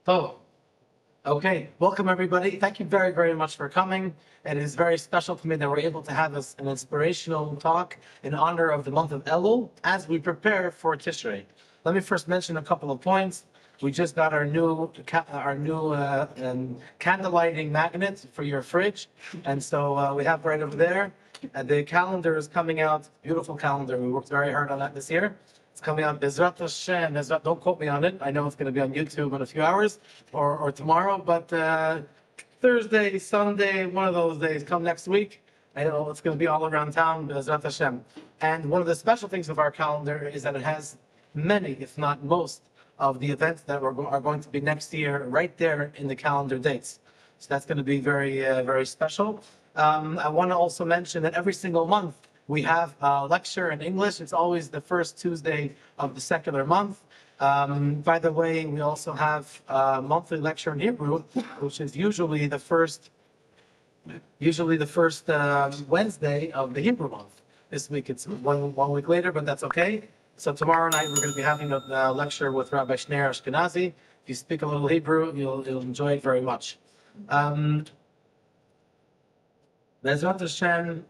So, okay, welcome everybody. Thank you very, very much for coming. It is very special for me that we're able to have an inspirational talk in honor of the month of Elul as we prepare for Tishrei. Let me first mention a couple of points. We just got our new candle lighting magnet for your fridge, and so we have right over there. The calendar is coming out. Beautiful calendar. We worked very hard on that this year. It's coming out Bezrat Hashem. Don't quote me on it. I know it's going to be on YouTube in a few hours or tomorrow, but Thursday, Sunday, one of those days, come next week. I know it's going to be all around town, Bezrat Hashem. And one of the special things of our calendar is that it has many, if not most, of the events that are going to be next year right there in the calendar dates. So that's going to be very, very special. I want to also mention that every single month, we have a lecture in English. It's always the first Tuesday of the secular month. By the way, we also have a monthly lecture in Hebrew, which is usually the first Wednesday of the Hebrew month. This week it's one week later, but that's okay. So tomorrow night we're going to be having a lecture with Rabbi Shneir Ashkenazi. If you speak a little Hebrew, you'll enjoy it very much. Bezrat Hashem,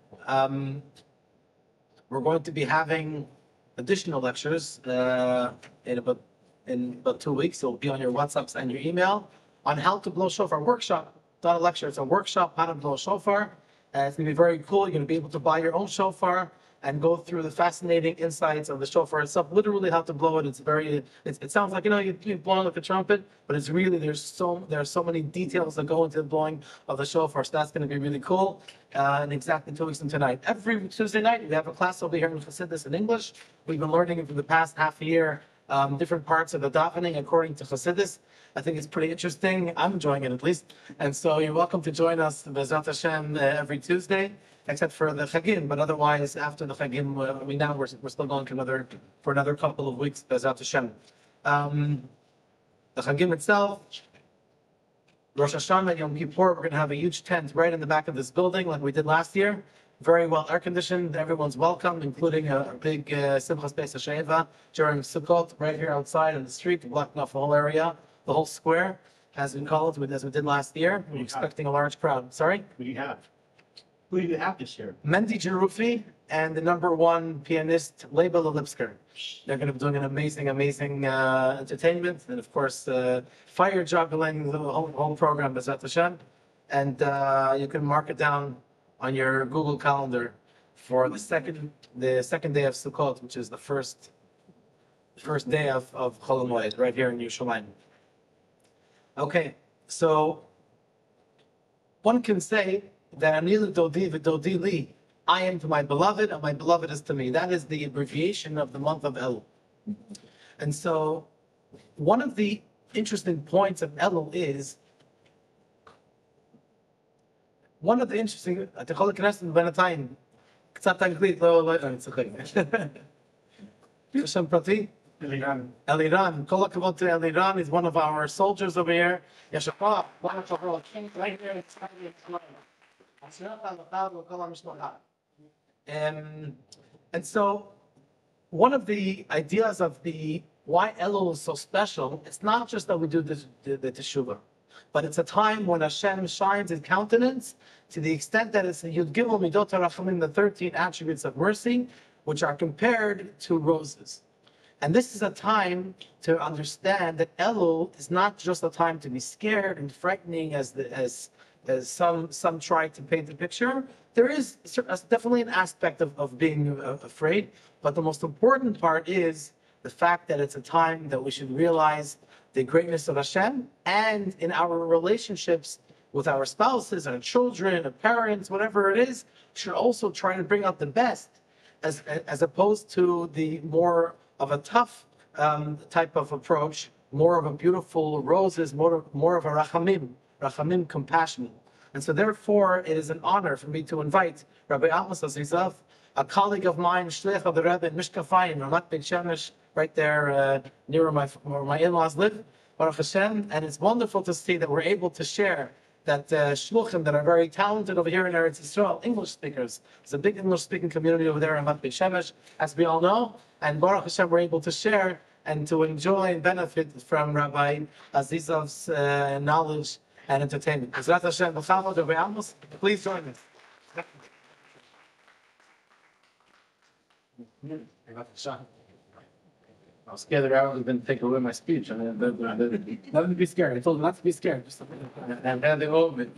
we're going to be having additional lectures in about 2 weeks. It will be on your WhatsApps and your email on how to blow shofar workshop. It's not a lecture; it's a workshop how to blow shofar. It's going to be very cool. You're going to be able to buy your own shofar and go through the fascinating insights of the shofar itself. Literally, how to blow it. It sounds like you're blowing like a trumpet, but it's really there are so many details that go into the blowing of the shofar. So that's going to be really cool. And exactly 2 weeks from tonight, every Tuesday night we have a class over here in Chassidus in English. We've been learning for the past half a year different parts of the davening according to Chassidus. I think it's pretty interesting. I'm enjoying it at least. And so you're welcome to join us, Bezrat Hashem, every Tuesday, except for the Chagim. But otherwise, after the Chagim, now we're still going for another couple of weeks, Bezrat Hashem. The Chagim itself, Rosh Hashanah, Yom Kippur, we're going to have a huge tent right in the back of this building like we did last year. Very well air-conditioned. Everyone's welcome, including a big Simchas Beis HaSheva during Sukkot right here outside on the street, blocking off the whole area, the whole square, as we call it, as we did last year. We're expecting a large crowd. Sorry? Who do you have this year? Mendy Jerufi and the #1 pianist, Leibel Lipsker. They're going to be doing an amazing entertainment. And of course, fire juggling, the whole program, Bezrat Hashem. And you can mark it down on your Google Calendar for the second day of Sukkot, which is the first day of Chol Hamoed, right here in Yerushalayim. Okay, so one can say that Anilu Dodi v'Dodi Li, I am to my beloved, and my beloved is to me. That is the abbreviation of the month of Elul. And so, one of the interesting points of Elul is Hashem Prati. Eliran. Kol hakavod to Eliran. He's one of our soldiers over here. Yeshapah. Right here. And so, one of the ideas of why Elul is so special, it's not just that we do the teshuvah, but it's a time when Hashem shines His countenance to the extent that it's Yud Gimel Midot HaRachamim, the 13 attributes of mercy, which are compared to roses. And this is a time to understand that Elul is not just a time to be scared and frightening as some try to paint the picture. There is definitely an aspect of being afraid, but the most important part is the fact that it's a time that we should realize the greatness of Hashem, and in our relationships with our spouses, our children, our parents, whatever it is, should also try to bring out the best, as opposed to the more of a tough type of approach, more of a beautiful roses, more of a rachamim, compassion. And so therefore, it is an honor for me to invite Rabbi Amos Azizoff, a colleague of mine, Shliach of the Rebbe in Mishkafayim, Ramat Beit Shemish, right there near where my in-laws live, Baruch Hashem. And it's wonderful to see that we're able to share that shluchim that are very talented over here in Eretz Yisrael, English speakers. There's a big English-speaking community over there in Ramat Beit Shemesh, as we all know. And Baruch Hashem, we're able to share and to enjoy and benefit from Rabbi Azizoff's knowledge and entertainment. B'ezrat Hashem, Rechavia, Rabbi Amos, please join us. I was scared that I was going to take away my speech. Nothing to be scared. I told him not to be scared. Just I'm handing over it.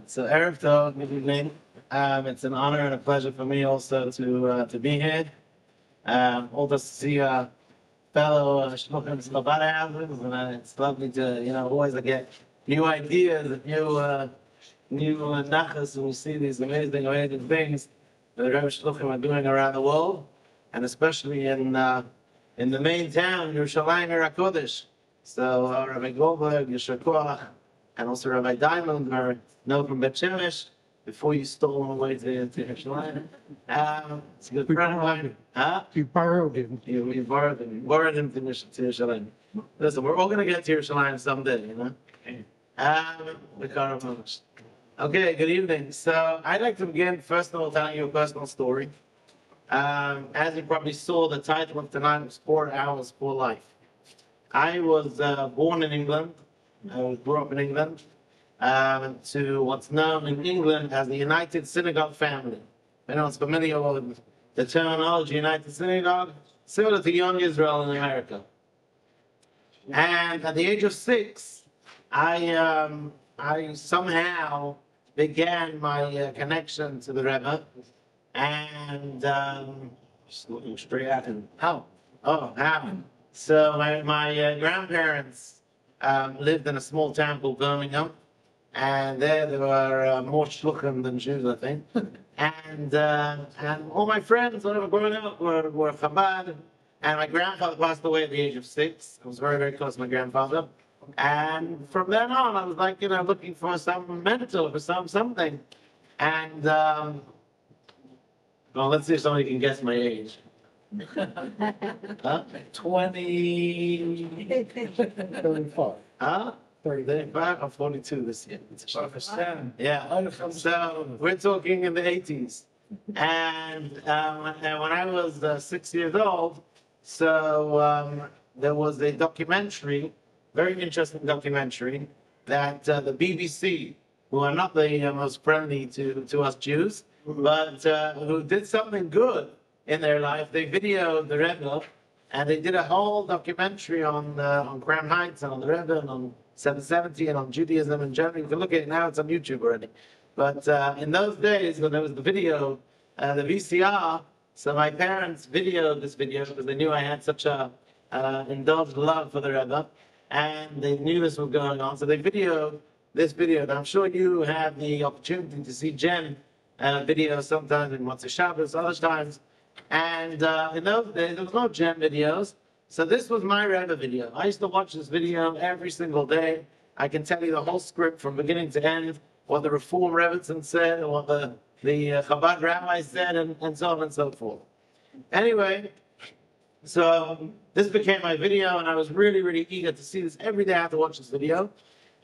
So Erev Tov, good evening. It's an honor and a pleasure for me also to be here. All to see fellow Shluchim Chabad houses, and it's lovely to always get new ideas, new nachas, and we see these amazing things that the Rebbe Shluchim are doing around the world, and especially in the main town, Yerushalayim HaKodesh. So Rabbi Goldberg, Yeshua Koach, and also Rabbi Diamond are known from Beit Shemish before you stole them away to Yerushalayim. It's a good friend of mine. You borrowed him. You borrowed him to Yerushalayim. Listen, we're all going to get to Yerushalayim someday, Okay, good evening. So I'd like to begin first of all telling you a personal story. As you probably saw, the title of tonight was 4 Hours for Life. I was born in England. I grew up in England to what's known in England as the United Synagogue family. Anyone's familiar with the terminology United Synagogue? Similar to Young Israel in America. And at the age of 6, I somehow began my connection to the Rebbe. And just looking straight at him. How? So my grandparents lived in a small town called Birmingham, and there were more shluchim than Jews, I think. And all my friends, when I was growing up, were Chabad. And my grandfather passed away at the age of 6. I was very close to my grandfather. And from then on, I was looking for some mentor, for something. And well, let's see if somebody can guess my age. 35. 35? I'm 42 this year. Yeah. So we're talking in the 80s. And when I was 6 years old, so there was a documentary, very interesting documentary, that the BBC, who are not the most friendly to us Jews, but who did something good in their life. They videoed the Rebbe, and they did a whole documentary on Crown Heights and on the Rebbe and on 770 and on Judaism in general. You can look at it now; it's on YouTube already. But in those days, when there was the video, the VCR, so my parents videoed this video because they knew I had such a indulged love for the Rebbe, and they knew this was going on. So they videoed this video. And I'm sure you have the opportunity to see Jen videos sometimes in Motzei Shabbos, other times. And in those days, there was no Gem videos. So this was my Rebbe video. I used to watch this video every single day. I can tell you the whole script from beginning to end, what the Reform Rebbitzin said, and what the Chabad rabbi said, and so on and so forth. Anyway, so this became my video, and I was really eager to see this every day. I had to watch this video.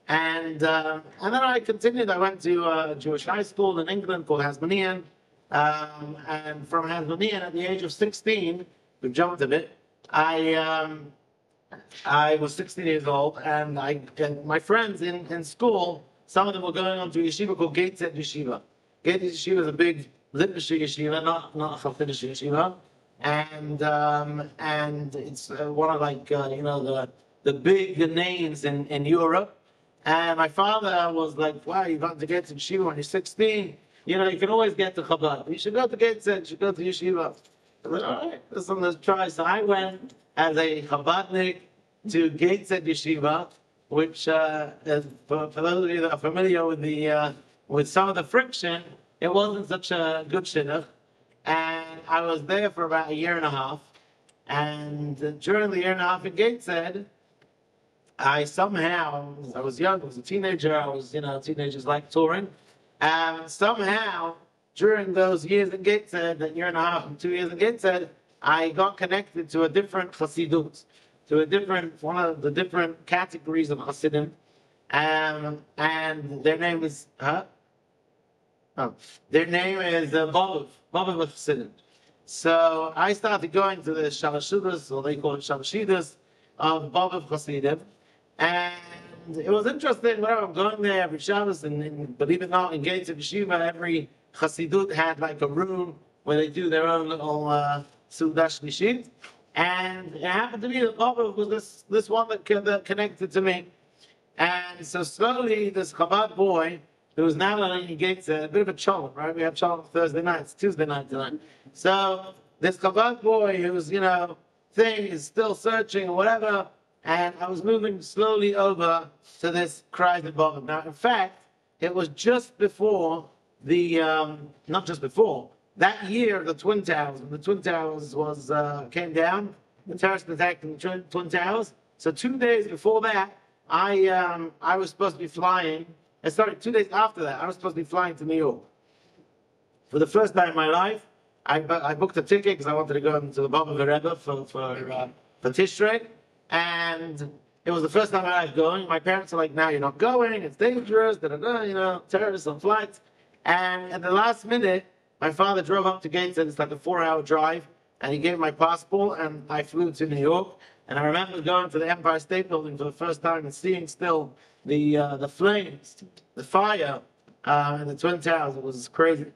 And then I continued. I went to a Jewish high school in England called Hasmonean. And from Hasmonean, at the age of 16, we jumped a bit. I was 16 years old, and my friends in school, some of them were going on to a yeshiva called Beit Yeshiva. Beit Yeshiva is a big literature yeshiva, not a Hasidic yeshiva, and it's one of the big names in Europe. And my father was like, wow, you're going to get to yeshiva when you're 16. You can always get to Chabad. You should go to Beit, you should go to yeshiva. I said, all right, let's try. So I went as a Chabadnik to Beit Yeshiva, which, for those of you that are familiar with some of the friction, it wasn't such a good shidduch. And I was there for about a year and a half. And during the year and a half in Gateshead, I was young, I was a teenager, teenagers like touring. And somehow, during those years in Gateshead, that year and a half and 2 years in Gateshead, I got connected to a different Chassidut, to one of the different categories of Chassidim. And their name is, Their name is Bobov Chassidim. So I started going to the Shalashudas, or they call it Shalashidas, of Bob Chassidim. And it was interesting, whenever I'm going there every Shabbos, and believe it or not, in Gates of Yeshiva, every Chassidut had like a room where they do their own little Sudah Shlishit. And it happened to be that Bob was this one that connected to me. And so slowly, this Chabad boy, who was now learning in Gates, a bit of a cholent, right? We have cholent Thursday nights, Tuesday night tonight. So this Chabad boy who's, thing is still searching or whatever, and I was moving slowly over to this Kreis Bob. Now, in fact, it was just before not just before, that year of the Twin Towers, when the Twin Towers came down, the terrorist attack in the Twin Towers. So 2 days before that, I was supposed to be flying. Sorry, 2 days after that, I was supposed to be flying to New York. For the first time in my life, I booked a ticket because I wanted to go into the Baba Rebbe for Tishrei, and it was the first time I was going. My parents are like, "Now you're not going. It's dangerous. Terrorists on flights." And at the last minute, my father drove up to Gates, and it's like a 4-hour drive, and he gave me my passport, and I flew to New York. And I remember going to the Empire State Building for the first time and seeing still the flames, the fire, in the Twin Towers. It was crazy.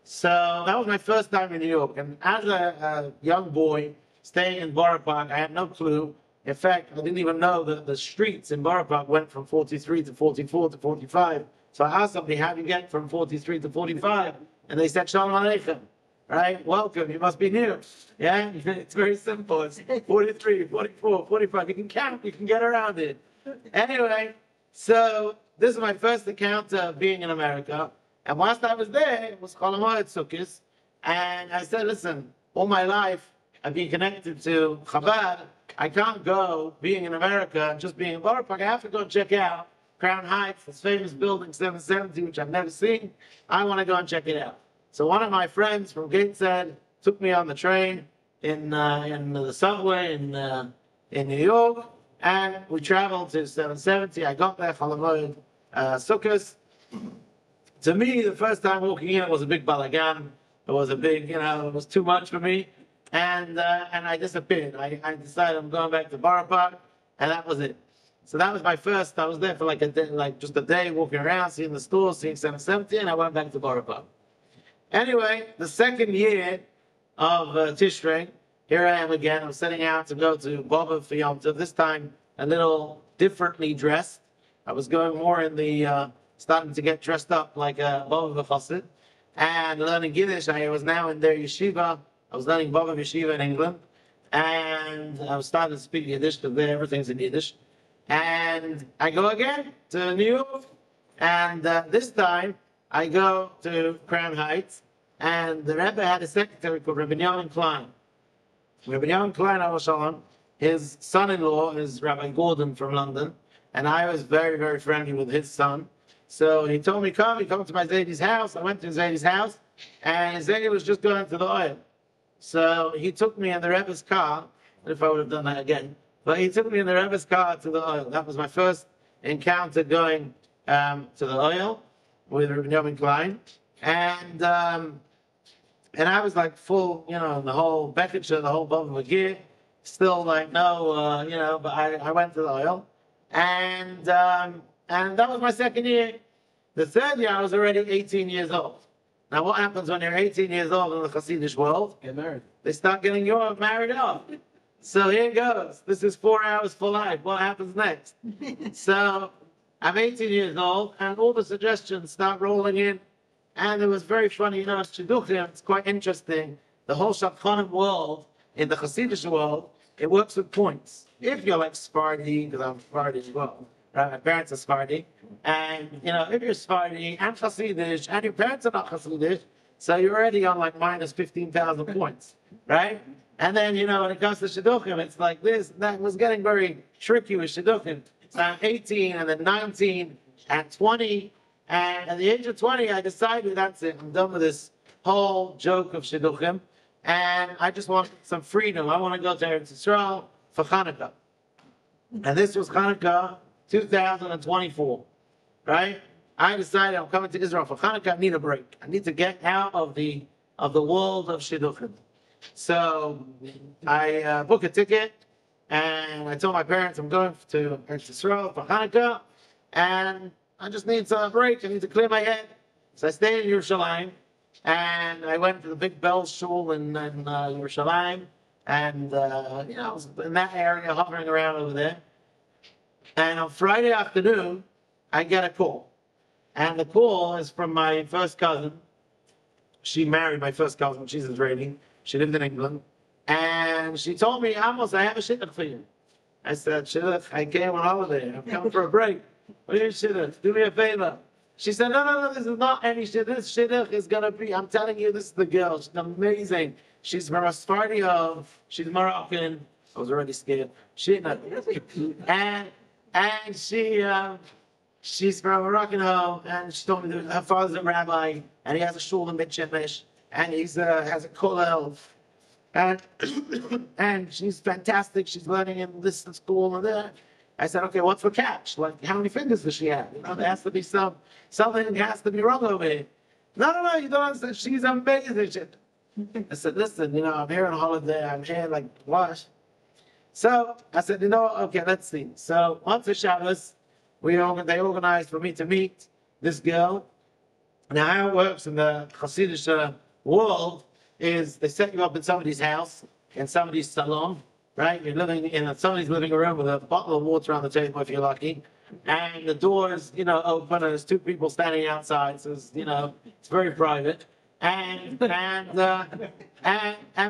So that was my first time in New York. And as a young boy staying in Borough Park, I had no clue. In fact, I didn't even know that the streets in Borough Park went from 43 to 44 to 45. So I asked somebody, how do you get from 43 to 45? And they said, Shalom Aleichem. Right? Welcome. You must be new. Yeah? It's very simple. It's 43, 44, 45. You can count. You can get around it. Anyway, so this is my first encounter of being in America. And whilst I was there, it was Chol Hamoed Sukkos. And I said, listen, all my life I've been connected to Chabad. I can't go being in America and just being in Borough Park. I have to go check out Crown Heights, this famous building 770, which I've never seen. I want to go and check it out. So one of my friends from Gateshead took me on the train in the subway in New York, and we traveled to 770. I got there, Chol Hamoed Sukkos. To me, the first time walking in, it was a big balagan. It was a big, it was too much for me, and I disappeared. I decided I'm going back to Borough Park, and that was it. So that was my first. I was there for like a day, just a day, walking around, seeing the stores, seeing 770, and I went back to Borough Park. Anyway, the second year of Tishrei, here I am again. I'm setting out to go to Baba for Yom Tov, this time a little differently dressed. I was going more in the, starting to get dressed up like a Baba Chassid, and learning Yiddish. I was now in their yeshiva. I was learning Baba Yeshiva in England, and I was starting to speak Yiddish because there everything's in Yiddish. And I go again to New York, and this time I go to Crown Heights, and the Rebbe had a secretary called Rabbi Amos Klein. Rabbi Amos Klein, Al Shalom, his son-in-law is Rabbi Gordon from London, and I was very, very friendly with his son. So he told me, come to my Zayd's house. I went to Zayd's house, and Zayd was just going to the oil. So he took me in the Rebbe's car, if I would have done that again, but he took me in the Rebbe's car to the oil. That was my first encounter going to the oil with Rabbi Amos Klein. And I was like full, the whole Beketcher, the whole Bava gear, still like no, but I went to the oil. And that was my second year. The third year, I was already 18 years old. Now, what happens when you're 18 years old in the Hasidic world? Get married. They start getting you married off. So here goes. This is 4 hours for life. What happens next? So I'm 18 years old, and all the suggestions start rolling in. And it was very funny, Shidduchim, it's quite interesting. The whole Shadchanim world, in the Hasidic world, it works with points. If you're like Sephardi, because I'm Sephardi as well, right? My parents are Sephardi. And, if you're Sephardi and Hasidic, and your parents are not Hasidic, so you're already on like minus 15,000 points, right? And then, when it comes to Shidduchim, it's like this. That was getting very tricky with Shidduchim. So I'm 18, and then 19, and 20. And at the age of 20, I decided that's it. I'm done with this whole joke of Shidduchim. And I just want some freedom. I want to go to Eretz Yisrael for Hanukkah. And this was Hanukkah 2024, right? I decided I'm coming to Israel for Hanukkah. I need a break. I need to get out of the world of Shidduchim. So I booked a ticket, and I told my parents I'm going to Eretz Yisrael for Hanukkah, and I just need some break. I need to clear my head. So I stayed in Yerushalayim, and I went to the Big Bell Shul in Yerushalayim, and I was in that area, hovering around over there. And on Friday afternoon, I get a call. And the call is from my first cousin. She married my first cousin. She's Israeli. She lived in England. And she told me, Amos, I have a shidduch for you. I said, shidduch, I came on holiday. I'm coming for a break. What are you shidduch? Do me a favor. She said, no, this is not any shidduch. This shidduch is going to be, I'm telling you, this is the girl. She's amazing. She's from a Sephardi home. She's Moroccan. I was already scared. And she's from a Moroccan home, and she told me that her father's a rabbi, and he has a shul in Beit Shemish, and he has a kollel, and she's fantastic. She's learning in this school and there. I said, okay, what's the catch? Like, how many fingers does she have? There has to be something has to be wrong over here. No, you don't understand. She's amazing. I said, listen, I'm here on holiday. I'm here like what? So I said, okay, let's see. So once the Shabbos, they organized for me to meet this girl. Now, how it works in the Hasidic world is they set you up in somebody's house, in somebody's salon, right? You're living in somebody's living room with a bottle of water on the table if you're lucky. And the doors, open, and there's two people standing outside, so it's very private. And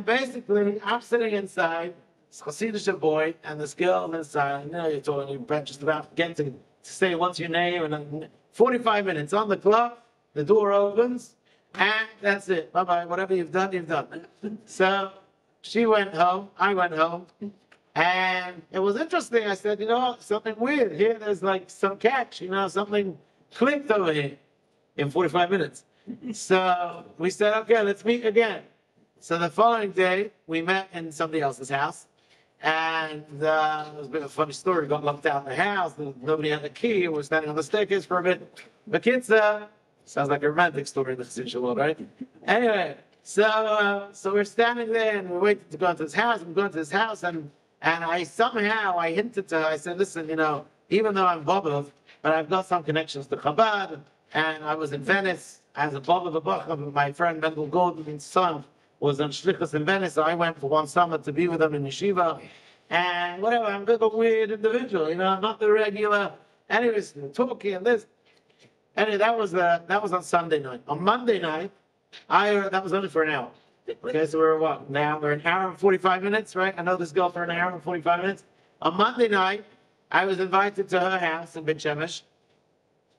basically, I'm sitting inside, this Hasidic boy, and this girl inside. You're talking, you're just about getting to say what's your name, and then 45 minutes on the clock, the door opens, and that's it. Bye-bye. Whatever you've done, you've done. So she went home, I went home, and it was interesting. I said, something weird here. There's like some catch, something clicked over here in 45 minutes. So we said, okay, let's meet again. So the following day, we met in somebody else's house. And it was a bit of a funny story. We got locked out of the house. Nobody had the key. We were standing on the staircase for a bit. The kids, sounds like a romantic story in the Hasidic world, right? Anyway, so we're standing there and we're waiting to go into his house. I'm going to his house, and I hinted to her. I said, listen, even though I'm Bobov, but I've got some connections to Chabad, and I was in Venice as a Bobov. My friend Mendel Gordon's son was on Shlichus in Venice, so I went for one summer to be with him in yeshiva, and whatever. I'm a bit of a weird individual, I'm not the regular. Anyways, talking and this. Anyway, that was on Sunday night. On Monday night, that was only for an hour. Okay, so we're what now? We're an hour and 45 minutes, right? I know this girl for an hour and 45 minutes. On Monday night, I was invited to her house in Beit Shemesh,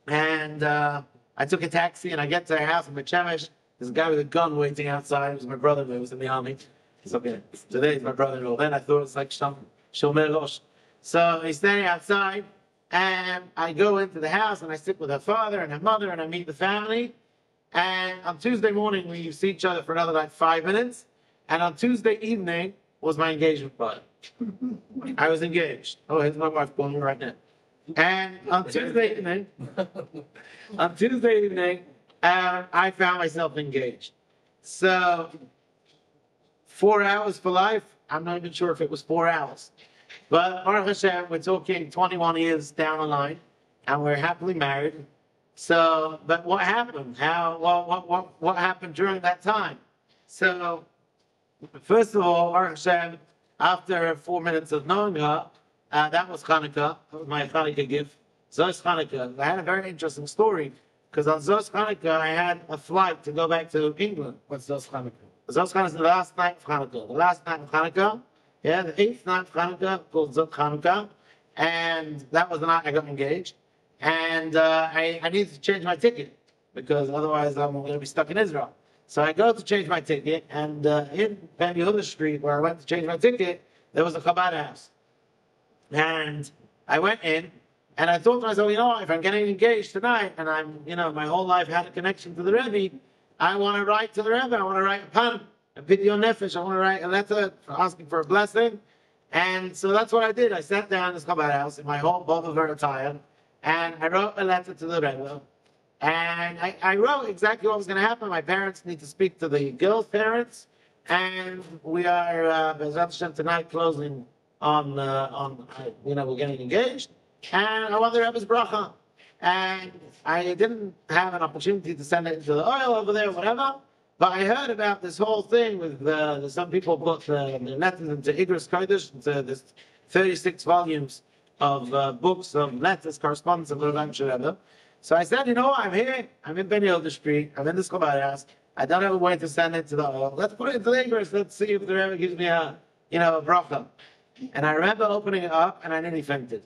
and I took a taxi, and I get to her house in Beit Shemesh. There's a guy with a gun waiting outside. It was my brother-in-law. He was in the army. It's okay. Today he's my brother-in-law. Then I thought it was like Shomer Rosh. So he's standing outside, and I go into the house, and I sit with her father and her mother, and I meet the family. And on Tuesday morning, we see each other for another like 5 minutes. And on Tuesday evening was my engagement party. I was engaged. Oh, here's my wife calling me right now. And on Tuesday evening, I found myself engaged. So 4 hours for life. I'm not even sure if it was 4 hours. But Baruch Hashem, we're talking 21 years down the line, and we're happily married. So, but what happened? What happened during that time? So, first of all, Baruch Hashem, after 4 minutes of knowing her, that was Hanukkah. That was my Hanukkah gift. Zos Hanukkah. I had a very interesting story, because on Zos Hanukkah, I had a flight to go back to England. What's Zos Hanukkah? Zos Hanukkah is the last night of Hanukkah. The last night of Hanukkah, the 8th night of Hanukkah, called Zos Hanukkah. And that was the night I got engaged. And I needed to change my ticket, because otherwise I'm going to be stuck in Israel. So I go to change my ticket, and in Ben Yehuda Street, where I went to change my ticket, there was a Chabad house. And I went in, and I thought to myself, if I'm getting engaged tonight, and I'm, my whole life had a connection to the Rebbe, I want to write to the Rebbe. I want to write a pan, a pidyon nefesh. I want to write a letter asking for a blessing. And so that's what I did. I sat down in this Chabad house in my whole Boba attire, and I wrote a letter to the Rebbe. And I wrote exactly what was going to happen. My parents need to speak to the girl's parents, And we are, B'ezrat Hashem, tonight closing on, we're getting engaged. And I want the Rebbe's bracha. And I didn't have an opportunity to send it into the oil over there, whatever. But I heard about this whole thing with some people put the letters into Igros Kodesh, into this 36 volumes of books of letters, correspondence of the Rebbe. So I said, I'm here. I'm in Ben Yehuda Street. I'm in this Chabad house. I don't have a way to send it to the oil. Let's put it into the Igros. Let's see if the Rebbe gives me a bracha. And I remember opening it up, and I nearly fainted.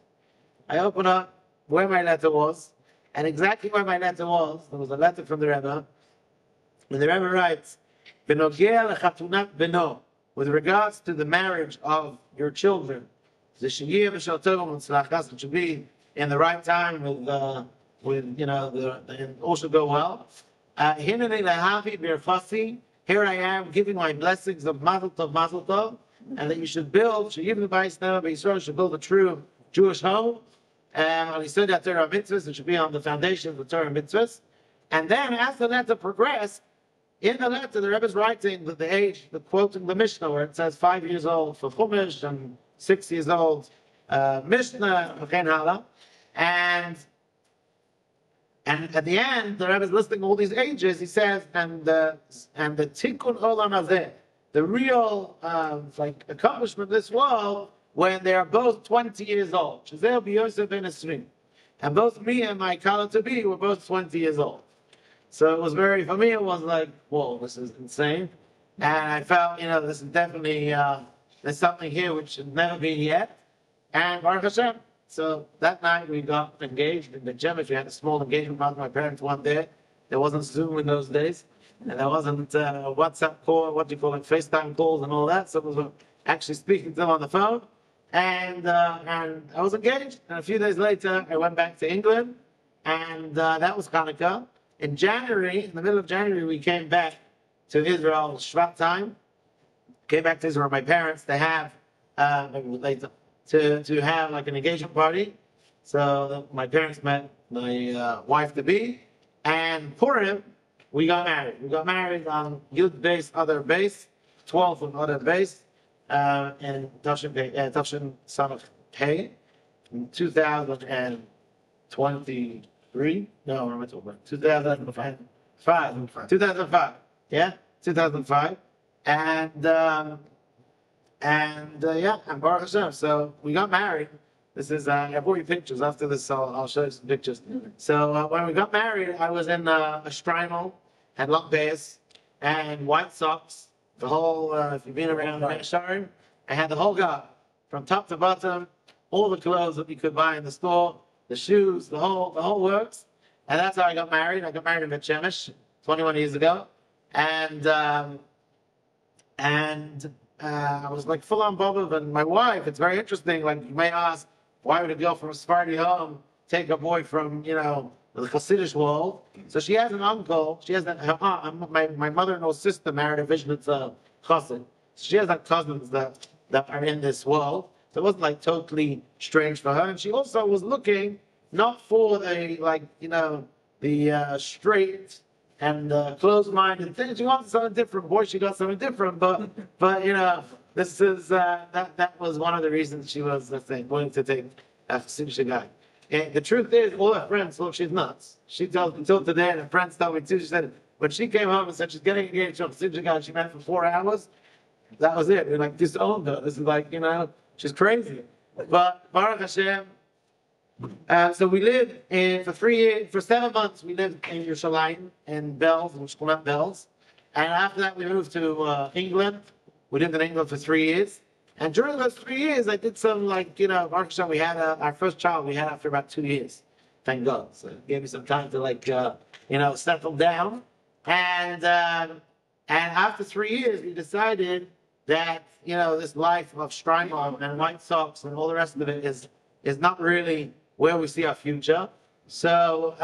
I opened up where my letter was, and exactly where my letter was, there was a letter from the Rebbe. And the Rebbe writes, "B'nogea lechatunat beno," with regards to the marriage of your children, it should be in the right time with all should go well. Here I am giving my blessings of Mazel Tov, and that you should build, should build a true Jewish home. And Torah mitzvahs, it should be on the foundation of the Torah mitzvahs. And then as the letter progressed, in the letter, the Rebbe is writing that the age, quoting the Mishnah, where it says 5 years old for Chumash and 6 years old Mishnah, and at the end, the Rebbe is listing all these ages. He says, and the Tikkun Olam Hazeh, the real accomplishment of this world, when they are both 20 years old. Shazel b'Yosef ben Esrim. And both me and my Kala to be were both 20 years old. So it was for me, it was like, whoa, this is insane. And I felt, this is definitely, there's something here which should never be yet. And Baruch Hashem. So that night we got engaged in the Shemish. We had a small engagement party. My parents weren't there. There wasn't Zoom in those days. And there wasn't WhatsApp call, FaceTime calls and all that. So it was actually speaking to them on the phone. And I was engaged. And a few days later, I went back to England. And that was Hanukkah. In January, in the middle of January, we came back to Israel, Shvat time. Came back to Israel. My parents, they have to have like an engagement party. So my parents met my wife to be, and Purim, we got married. We got married on Yud Base, Other Base, 12th of Other Base, and Tafshin Samach Pei in 2023. No, what am I talking about? 2005. 2005. Yeah, 2005. And Baruch Hashem. So we got married. This is, I brought you pictures. After this, I'll show you some pictures. So when we got married, I was in a Shtreimel, had long pants, and white socks. The whole, if you've been around Sharim, I had the whole guy, from top to bottom, all the clothes that you could buy in the store, the shoes, the whole works. And that's how I got married. I got married in Shemish 21 years ago. And I was like full on Bob, and my wife, it's very interesting. Like you may ask, why would a girl from a Sephardi home take a boy from, the Hasidic world? So she has an uncle. She has her aunt. My mother-in-law's sister married a Vishnitz Chassid. So she has like cousins that are in this world. So it wasn't like totally strange for her. And she also was looking not for the the straight and closed-minded thing. She wanted something different. Boy, she got something different. But this is that was one of the reasons she was willing to take a Hasidic guy. And the truth is, all her friends thought she's nuts. She tells me till today, and her friends tell me too. She said when she came home and said she's getting engaged to a Hasidic guy, she met for 4 hours. That was it. We like disowned her. This is like she's crazy. But Baruch Hashem. So we lived for 7 months. We lived in Yerushalayim in Belz, in Shkulat Belz, and after that we moved to England. We lived in England for 3 years, and during those 3 years, I did some Baruch Hashem, we had our first child. We had after about 2 years, thank God. So it gave me some time to settle down. And after 3 years, we decided that this life of Shtreimel and white socks and all the rest of it is not really where we see our future. So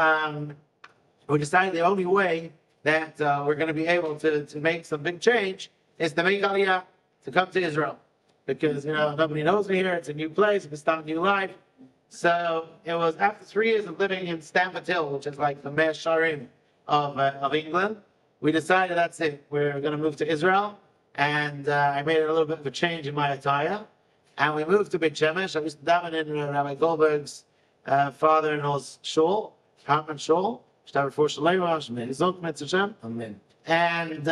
we decided the only way that we're going to be able to make some big change is to make Aliyah, to come to Israel. Because, nobody knows me here. It's a new place. We start a new life. So it was after 3 years of living in Stamford Hill, which is like the Mea Sharim of England. We decided that's it. We're going to move to Israel. and I made a little bit of a change in my attire. And we moved to Beit Shemesh. I was davening in Rabbi Goldberg's father-in-law's shul, Hartman shul. Amen. And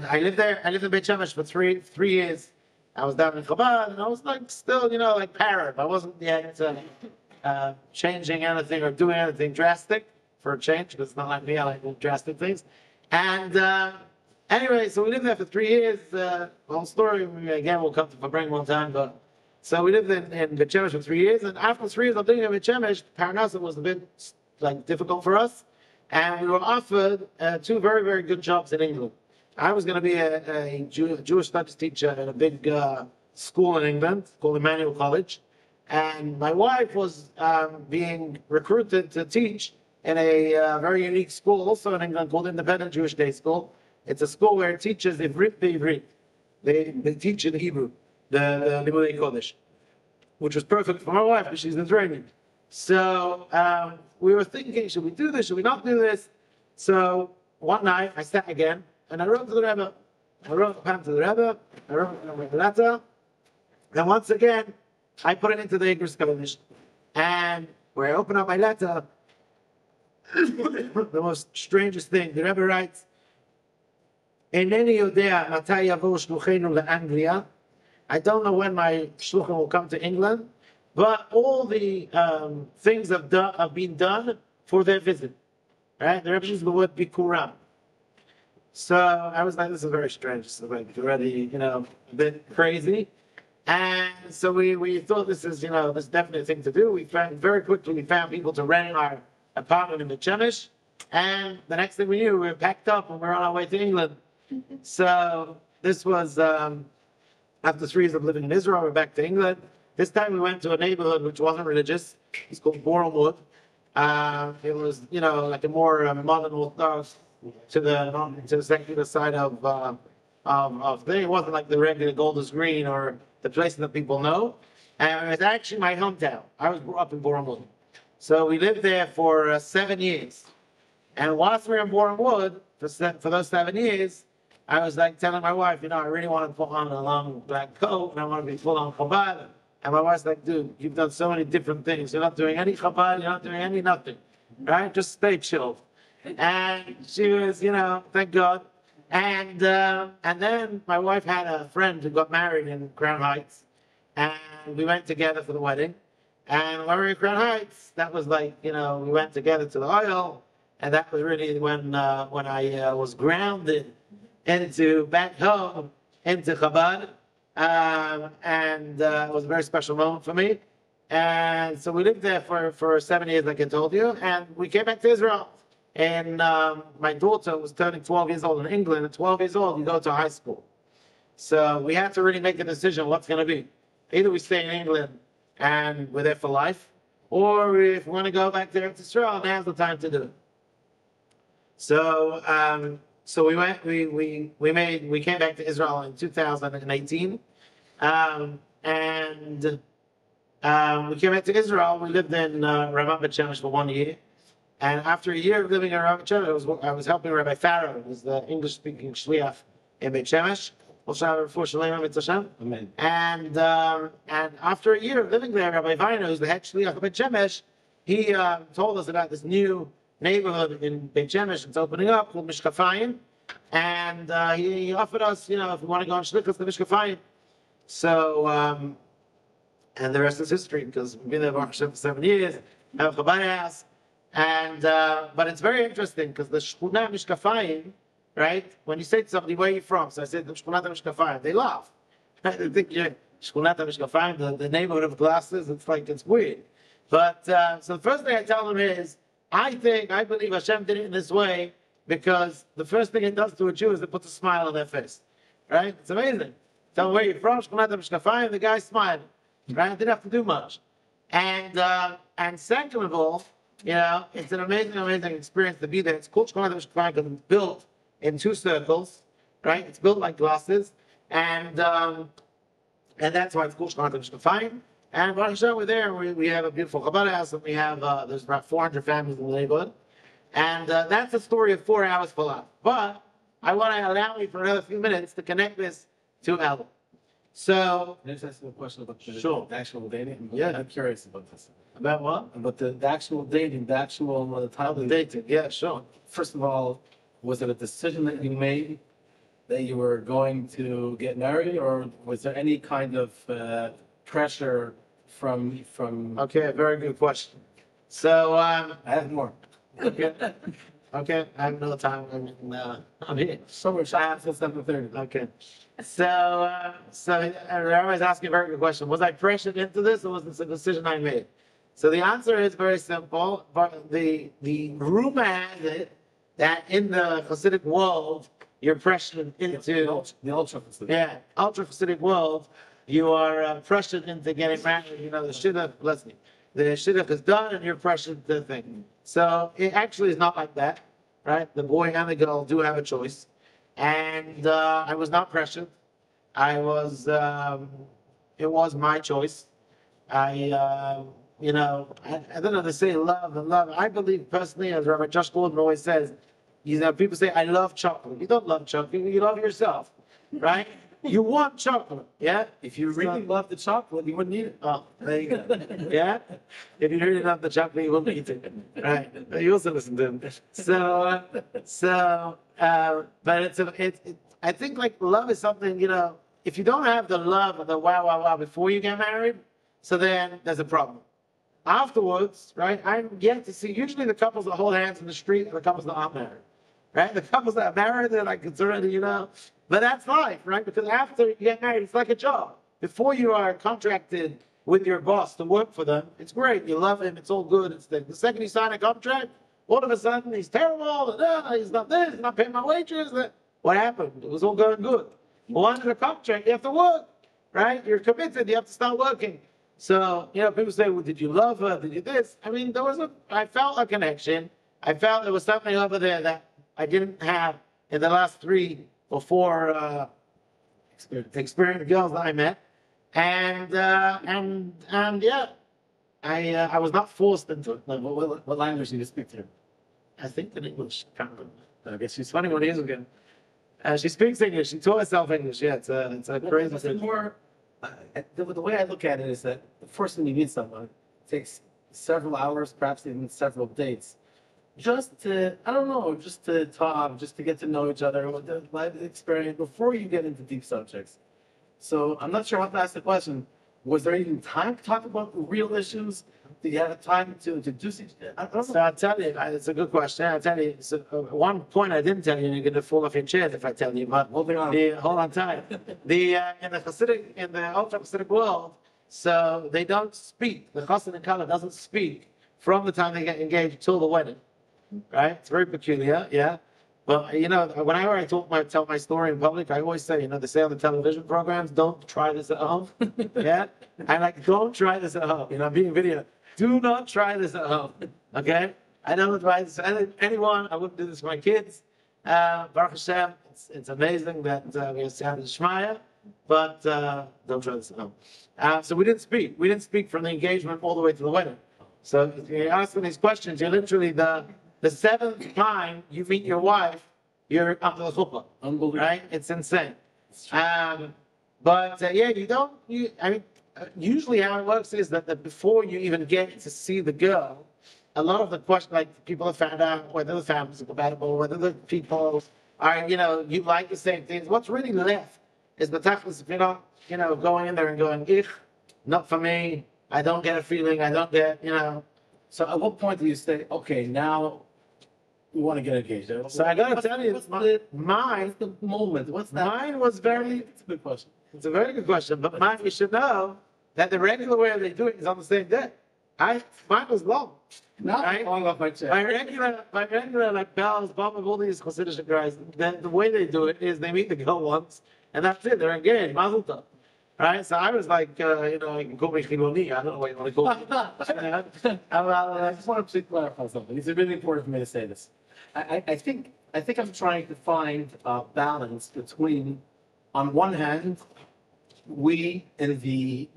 I lived there. I lived in Beit Shemesh for three years. I was down in Chabad, and I was like still, like parent. I wasn't yet changing anything or doing anything drastic for a change, because it's not like me. I like drastic things. And anyway, so we lived there for 3 years. The whole story, again, we'll come to Fabring one time. But so we lived in Beit Shemesh for 3 years, and after 3 years of living in Beit Shemesh, Parnassa was a bit difficult for us, and we were offered 2 very, very good jobs in England. I was going to be a Jewish studies teacher at a big school in England called Emmanuel College, and my wife was being recruited to teach in a very unique school also in England called Independent Jewish Day School. It's a school where it teaches Ivrit Be'Ivrit. They teach in Hebrew, the Limudei Kodesh, which was perfect for my wife because she's Israeli. So we were thinking, should we do this? Should we not do this? So one night I sat again and I wrote to the Rebbe. I wrote a poem to the Rebbe. I wrote a letter. And once again, I put it into the Igros Kodesh. And where I open up my letter, the most strangest thing, the Rebbe writes, Eineni yodea matai yavo shluchenu leAnglia. I don't know when my shluchim will come to England, but all the things have been done for their visit. Right? The Rebbe uses the word bikuram. So I was like, this is very strange. This is like already, a bit crazy. And so we thought this is, this definite thing to do. We found people to rent our apartment in the Shemish. And the next thing we knew, we were packed up and we were on our way to England. So this was after 3 years of living in Israel, we're back to England. This time we went to a neighborhood which wasn't religious. It's called Bournemouth. It was, like a more modern Orthodox to the secular side of thing. It wasn't like the regular Golders Green or the place that people know. And it was actually my hometown. I was brought up in Bournemouth. So we lived there for 7 years. And whilst we were in Bournemouth, for those 7 years, I was like telling my wife, I really want to put on a long black coat and I want to be full on Chabad. And my wife's like, dude, you've done so many different things. You're not doing any Chabad, you're not doing any nothing. Right? Just stay chilled. And she was, thank God. And then my wife had a friend who got married in Crown Heights. And we went together for the wedding. And when we were in Crown Heights, that was like, we went together to the oil. And that was really when I was grounded back home into Chabad. And it was a very special moment for me. And so we lived there for 7 years, like I told you. And we came back to Israel. And my daughter was turning 12 years old in England. At 12 years old, you go to high school. So we had to really make a decision what's going to be. Either we stay in England and we're there for life, or if we want to go back there to Israel, now's the time to do it. So we went. We came back to Israel in 2018, and we came back to Israel. We lived in Ramat Beit Shemesh for 1 year, and after a year of living in Ramat Beit Shemesh, I was helping Rabbi Farah, who was the English-speaking shliach in Beit Shemesh. Amen. And after a year of living there, Rabbi Viner, who's the head shliach of Beit Shemesh, he told us about this new neighborhood in Beit Shemesh it's opening up called Mishkafayim, and he offered us, if we want to go on shlichus to Mishkafayim. So, and the rest is history because we've been there for 7 years. Have a Chabad house, and but it's very interesting because the Shchuna Mishkafayim, right? When you say to somebody, where are you from? So I said, the Shchunat Mishkafayim. They laugh. They think you're Shchunat Mishkafayim, the neighborhood of glasses. It's weird. But so the first thing I tell them is, I believe Hashem did it in this way because the first thing it does to a Jew is it puts a smile on their face. Right? It's amazing. Tell them where you're from, Shchunat Mishkafayim, the guy's smiling. Right? Didn't have to do much. And second of all, it's an amazing experience to be there. It's called Shchunat Mishkafayim because it's built in 2 circles, right? It's built like glasses, and that's why it's called Shchunat Mishkafayim. And Baruch Hashem, we're there. We have a beautiful Chabad house, and we have there's about 400 families in the neighborhood, and that's a story of 4 hours for life. But I want to allow me for another few minutes to connect this to Elul. So, Can I just ask you a question about Sure. the actual dating? Yeah. I'm curious about this. about what? About the actual dating, the actual time The of dating. Yeah, sure. First of all, was it a decision that you made that you were going to get married, or was there any kind of pressure from? Okay, very good question. So, I have more. okay, okay, I have no time. I'm here. Somewhere shot since 7:30. Okay. So everybody's asking a very good question. Was I pressured into this, or was this a decision I made? So the answer is very simple. But the rumor has it that in the Hasidic world, you're pressured into The ultra. ultra Hasidic world. You are pressured into getting married. You know the shidduch. Listen, the shidduch is done, and you're pressured to the thing. So it actually is not like that, right? The boy and the girl do have a choice. And I was not pressured. I was, it was my choice. I don't know, they say love and love. I believe personally, as Rabbi Josh Gordon always says, people say, I love chocolate. You don't love chocolate, you love yourself, right? You want chocolate, yeah? If you really love the chocolate, you wouldn't eat it. Oh, there you go. Yeah? If you really love the chocolate, you won't eat it. Right. You also listen to him. But I think like love is something, if you don't have the love or the wow before you get married, so then there's a problem. Afterwards, right, I'm yet to see, usually the couples that hold hands in the street are the couples that aren't married. Right? The couples that are married, they're like concerned, but that's life, right? Because after you get married, it's like a job. Before you are contracted with your boss to work for them, it's great. You love him. It's all good. The second you sign a contract, all of a sudden he's terrible. He's not this. He's not paying my wages. What happened? It was all going good. Well, under the contract, you have to work, right? You're committed. You have to start working. So, people say, well, did you love her? Did you this? I mean, I felt a connection. I felt there was something over there that I didn't have in the last 3 or 4 experienced girls that I met, and yeah, I was not forced into it. Like, what language do you speak to? I think in English. I can't remember. I guess she's Funny one years ago. She speaks English. She taught herself English. Yeah, it's a crazy It's thing. more, the way I look at it is that the first time you meet someone, it takes several hours, perhaps even several dates, just to talk, just to get to know each other, with the life experience before you get into deep subjects. So I'm not sure how to ask the question. Was there even time to talk about real issues? Did you have time to introduce each other? I don't know. So I'll tell you, it's a good question. I'll tell you, so, one point I didn't tell you, and you're going to fall off your chairs if I tell you, but Holding on. hold on tight. In the ultra Hasidic world, so they don't speak. The Chassan and Kala doesn't speak from the time they get engaged till the wedding, right? It's very peculiar, yeah. But whenever I tell my story in public, I always say, they say on the television programs, don't try this at home. Yeah, I'm like, don't try this at home. I'm being video. Do not try this at home. Okay, I don't advise anyone. I wouldn't do this for my kids. Baruch Hashem, it's amazing that we have the Shmaya, but don't try this at home. So we didn't speak. We didn't speak from the engagement all the way to the wedding. So if you're asking these questions, you're literally the 7th time you meet your wife, you're under the chuppah. Unbelievable. Right? It's insane. But usually how it works is that before you even get to see the girl, a lot of the questions, like people have found out whether the families are compatible, whether the people are, you like the same things. What's really left is the tachlis. If you're not, going in there and going, not for me. I don't get a feeling. I don't get, So at what point do you say, okay, now we want to get engaged? So I gotta tell you, what's mine the moment? What's that? Mine was very. It's a good question. It's a very good question, but mine, you should know that the regular way they do it is on the same day. Mine was long. Now I'm falling off my chair. My regular like bells, bomb of all these Hasidic guys. The way they do it is they meet the girl once, and that's it. They're engaged. Mazel tov. Right? So I was like, you can call me Chiloni. I don't know what you want to call me. I just want to clarify something. It's really important for me to say this. I think I'm trying to find a balance between, on one hand, we in the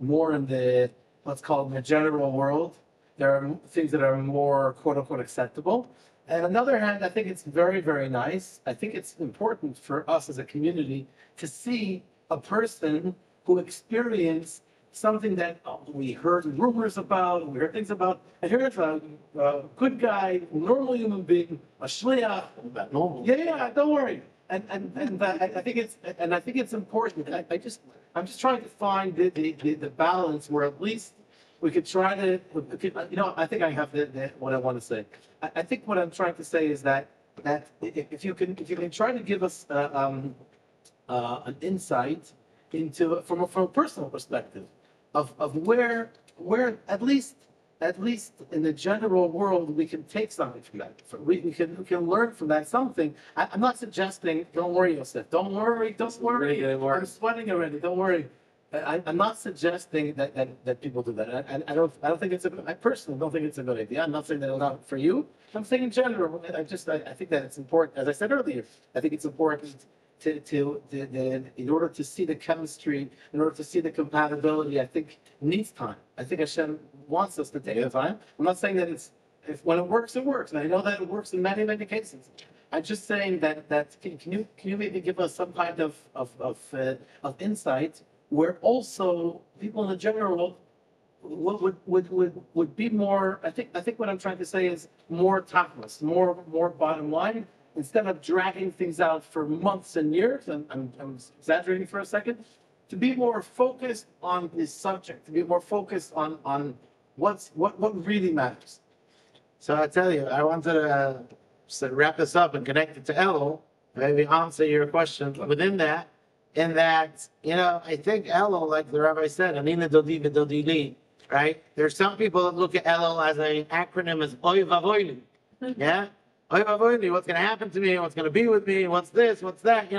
let's call it the general world, there are things that are more quote unquote acceptable, on the other hand, I think it's very, very nice. I think it's important for us as a community to see a person who experienced something that we heard rumors about, we heard things about, and here's a good guy, normal human being, a shliach. About normal. Yeah, don't worry. And I think it's important. I'm just trying to find the balance where at least we could try to, I think I have what I want to say. I think what I'm trying to say is that if you can try to give us an insight into from a personal perspective of where at least in the general world we can take something from that. We can learn from that something. I'm not suggesting. Don't worry, Yosef. Don't worry. I'm sweating already. Don't worry. I'm not suggesting that people do that. I don't think it's I personally don't think it's a good idea. I'm not saying that it's not for you. I'm saying in general. I think that it's important. As I said earlier, I think it's important to in order to see the chemistry, in order to see the compatibility. I think it needs time. I think Hashem wants us to take the time. I'm not saying that when it works, it works, and I know that it works in many cases. I'm just saying that can you maybe give us some kind of insight where also people in the general would be more. I think what I'm trying to say is more topless, more bottom line, instead of dragging things out for months and years. And I'm exaggerating for a second. To be more focused on this subject, to be more focused on what really matters. So I tell you, I wanted to wrap this up and connect it to Elul, maybe answer your question within that. In that, I think Elul, like the rabbi said, Anina Dodi V'Dodi Li, right? There's some people that look at Elul as an acronym as Oy Vavoyli. Yeah? Oy Vavoyli, what's going to happen to me? What's going to be with me? What's this? What's that?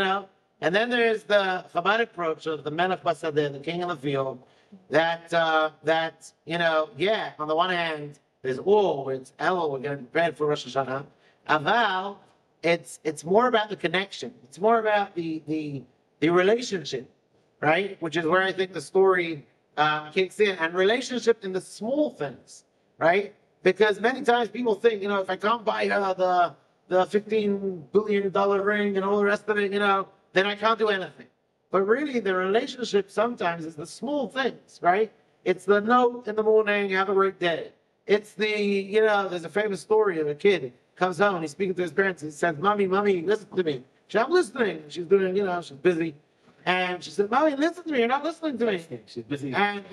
And then there's the Chabad approach of the Melech Basadeh, the king of the field, that on the one hand, there's it's Elul, we're getting prepared for Rosh Hashanah. Aval, it's more about the connection. It's more about the relationship, right? Which is where I think the story kicks in, and relationship in the small things, right? Because many times people think, if I can't buy her the $15 billion ring and all the rest of it, then I can't do anything. But really, the relationship sometimes is the small things, right? It's the note in the morning, have a great day. It's there's a famous story of a kid comes home and he's speaking to his parents and he says, Mommy, listen to me. She said, I'm listening. She's doing, she's busy. And she said, Mommy, listen to me. You're not listening to me. She's busy. And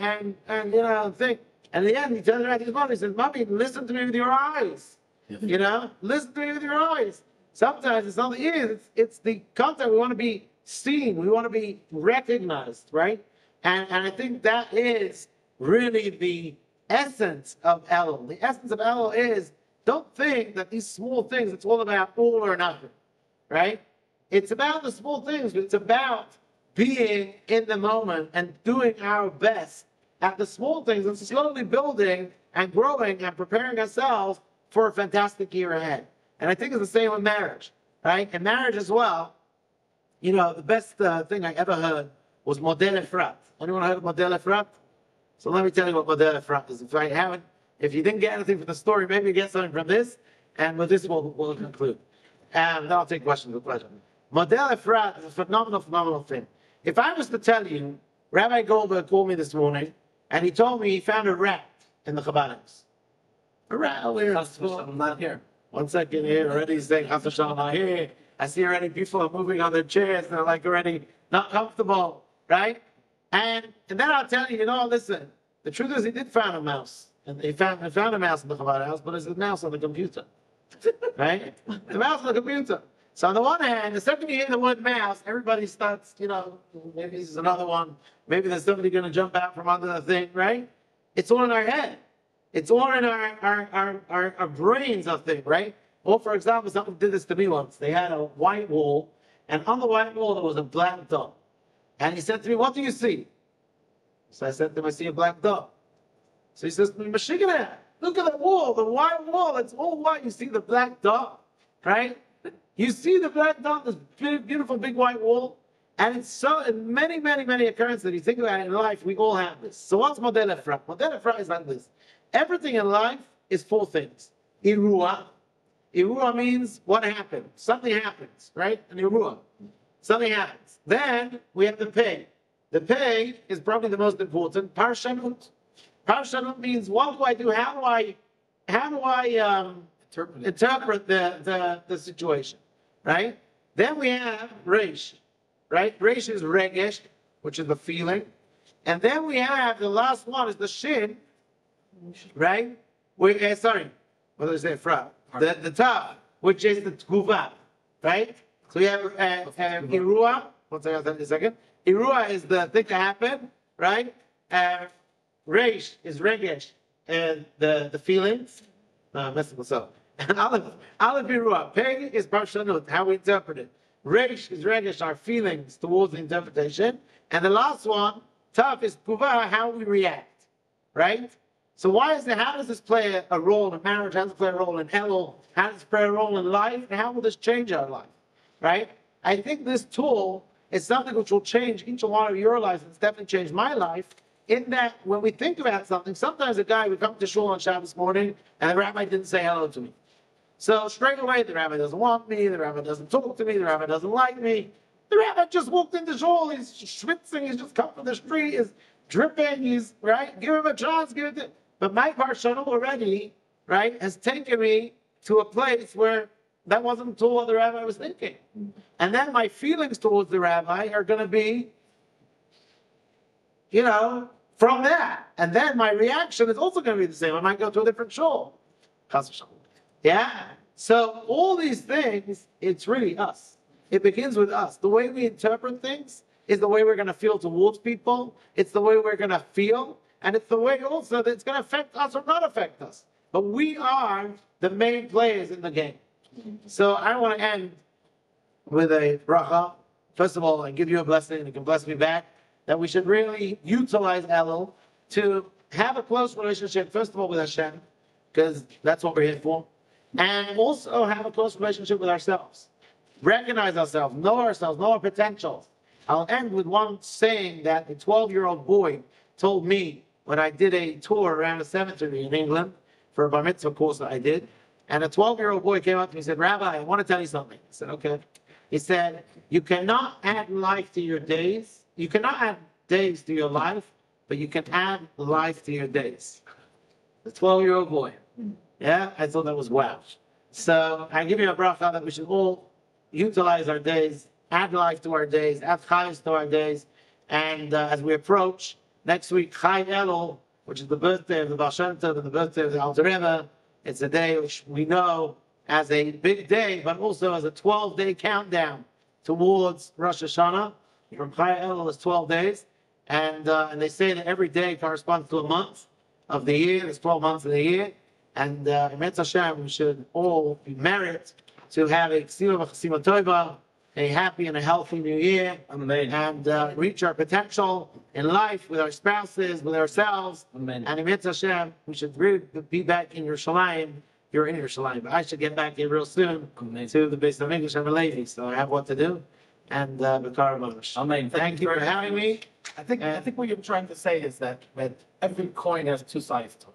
think. And in the end, he turns around to his mother and says, Mommy, listen to me with your eyes. Listen to me with your eyes. Sometimes it's not the ears, it's the content. We want to be seen. We want to be recognized, right? And I think that is really the essence of Elul. The essence of Elul is, don't think that these small things, it's all about all or nothing, right? It's about the small things, but it's about being in the moment and doing our best at the small things and slowly building and growing and preparing ourselves for a fantastic year ahead. And I think it's the same with marriage, right? In marriage as well, the best thing I ever heard was Model Efrat. Anyone heard of Model Efrat? So let me tell you what Model Efrat is. If you didn't get anything from the story, maybe you get something from this, and with this we'll conclude. And then I'll take questions with pleasure. Model Efrat is a phenomenal thing. If I was to tell you, Rabbi Goldberg called me this morning, and he told me he found a rat in the Chabad house. A rat over here. I'm not here. 1 second here, already he's saying, Chas v'shalom, here. I see already people are moving on their chairs, and they're like already not comfortable, right? And then I'll tell you, listen, the truth is he did find a mouse. And he found a mouse in the Chabad house, but it's a mouse on the computer, right? The mouse on the computer. So on the one hand, the second you hear the word mouse, everybody starts, maybe this is another one. Maybe there's somebody going to jump out from under the thing, right? It's all in our head. It's all in our brains, I think, right? Or, for example, someone did this to me once. They had a white wall, and on the white wall there was a black dot. And he said to me, what do you see? So I said to him, I see a black dot. So he says to me, Mashiach, look at the wall, the white wall, it's all white. You see the black dot, right? You see the black dot, this beautiful big white wall? And it's so, in many occurrences that you think about it in life, we all have this. So what's Model Efrat? Model Efrat is like this. Everything in life is 4 things. Iruah, Iruah means what happened. Something happens, right? An Iruah. Something happens. Then we have the pay. The pay is probably the most important. Parshanut. Parshanut means what do I do? How do I interpret the situation, right? Then we have Reish, right? Reish is Regesh, which is the feeling. And then we have the last one is the Shin, right? Sorry, what did I say? Fra. The Tav, which is the Tguva, right? So we have Iruah. One second. Iruah is the thing that happened, right? Reish is Regesh, and the feelings. Messing this up. And Aleph Iruah. Peg is Parshanut, how we interpret it. Reish is Regesh, our feelings towards the interpretation. And the last one, Tav, is Tguva, how we react, right? So how does this play a role in marriage? How does it play a role in Elul? How does it play a role in life? And how will this change our life? Right? I think this tool is something which will change each one of your lives. It's definitely changed my life in that when we think about something, sometimes a guy would come to shul on Shabbos morning and the rabbi didn't say hello to me. So straight away, the rabbi doesn't want me, the rabbi doesn't talk to me, the rabbi doesn't like me. The rabbi just walked into shul, he's schwitzing, he's just come from the street, he's dripping, he's, right? Give him a chance, give it. But my parshanah already, right, has taken me to a place where that wasn't at all what the rabbi was thinking. And then my feelings towards the rabbi are going to be, from that. And then my reaction is also going to be the same. I might go to a different shul. Yeah? So all these things, it's really us. It begins with us. The way we interpret things is the way we're going to feel towards people. It's the way we're going to feel. And it's the way also that it's going to affect us or not affect us. But we are the main players in the game. So I want to end with a bracha. First of all, I give you a blessing and you can bless me back. That we should really utilize Elul to have a close relationship, first of all, with Hashem, because that's what we're here for. And also have a close relationship with ourselves. Recognize ourselves, know our potentials. I'll end with one saying that a 12-year-old boy told me when I did a tour around a cemetery in England for a bar mitzvah course that I did. And a 12-year-old boy came up to me and said, Rabbi, I want to tell you something. I said, okay. He said, you cannot add life to your days. You cannot add days to your life, but you can add life to your days. The 12-year-old boy. Yeah, I thought that was wow. So I give you a bracha that we should all utilize our days, add life to our days, add chayes to our days. And as we approach next week, Chai Elul, which is the birthday of the Baal Shem Tov and the birthday of the Alter Rebbe, it's a day which we know as a big day, but also as a 12-day countdown towards Rosh Hashanah. From Chai Elul is 12 days. And they say that every day corresponds to a month of the year. There's 12 months in the year. And in Hashem, we should all merit to have a Ksima V'Chasima Tova, a happy and a healthy new year. Amen. And reach our potential in life with our spouses, with ourselves. Amen. And in Hashem, we should really be back in Yerushalayim. You're in Yerushalayim, but I should get back here real soon to the Beit of English and the Levi. So I have what to do. And B'kar Mamash. Amen. Thank you for having me. I think what you're trying to say is that every coin has two sides to it.